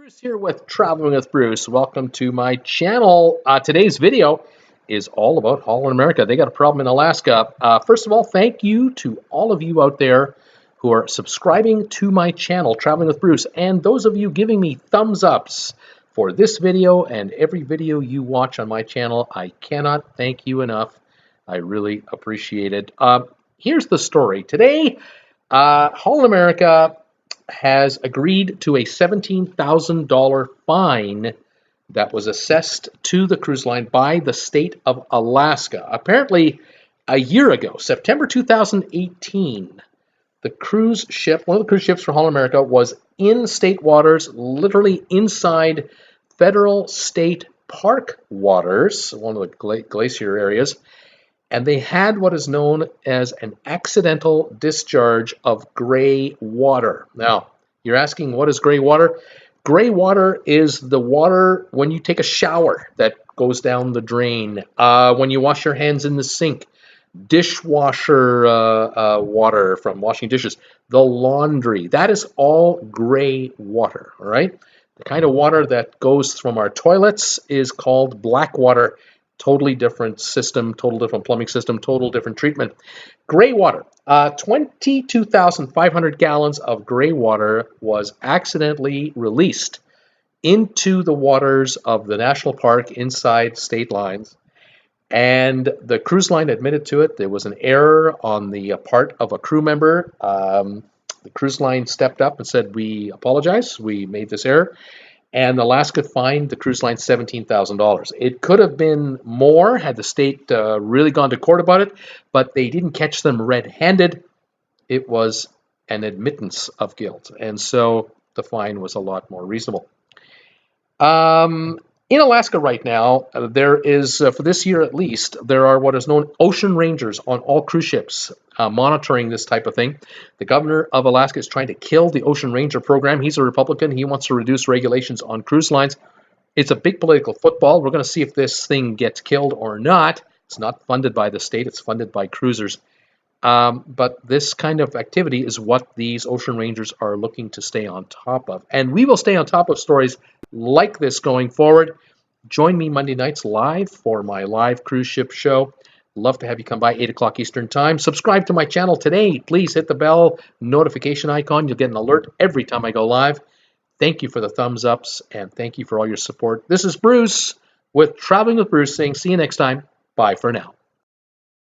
Bruce here with Traveling with Bruce. Welcome to my channel. Today's video is all about Holland America. They got a problem in Alaska. First of all, thank you to all of you out there who are subscribing to my channel, Traveling with Bruce, and those of you giving me thumbs ups for this video and every video you watch on my channel. I cannot thank you enough. I really appreciate it. Here's the story. Today, Holland America has agreed to a $17,000 fine that was assessed to the cruise line by the state of Alaska. Apparently, a year ago, September 2018, the cruise ship, one of the cruise ships for Holland America, was in state waters, literally inside federal state park waters, one of the glacier areas, and they had what is known as an accidental discharge of gray water. Now, you're asking, what is gray water? Gray water is the water when you take a shower that goes down the drain, when you wash your hands in the sink, dishwasher water from washing dishes, the laundry. That is all gray water, all right? The kind of water that goes from our toilets is called black water. Totally different system, total different plumbing system, total different treatment. Gray water, 22,500 gallons of gray water was accidentally released into the waters of the national park inside state lines. And the cruise line admitted to it. There was an error on the part of a crew member. The cruise line stepped up and said, "We apologize. We made this error." And Alaska fined the cruise line $17,000. It could have been more had the state really gone to court about it, but they didn't catch them red-handed. It was an admittance of guilt, and so the fine was a lot more reasonable. In Alaska right now, there is, for this year at least, there are what is known ocean rangers on all cruise ships monitoring this type of thing. The governor of Alaska is trying to kill the ocean ranger program. He's a Republican. He wants to reduce regulations on cruise lines. It's a big political football. We're going to see if this thing gets killed or not. It's not funded by the state. It's funded by cruisers. But this kind of activity is what these ocean rangers are looking to stay on top of. And we will stay on top of stories like this going forward. Join me Monday nights live for my live cruise ship show. Love to have you come by 8 o'clock Eastern Time. Subscribe to my channel today. Please hit the bell notification icon. You'll get an alert every time I go live. Thank you for the thumbs ups, and thank you for all your support. This is Bruce with Traveling with Bruce saying see you next time. Bye for now.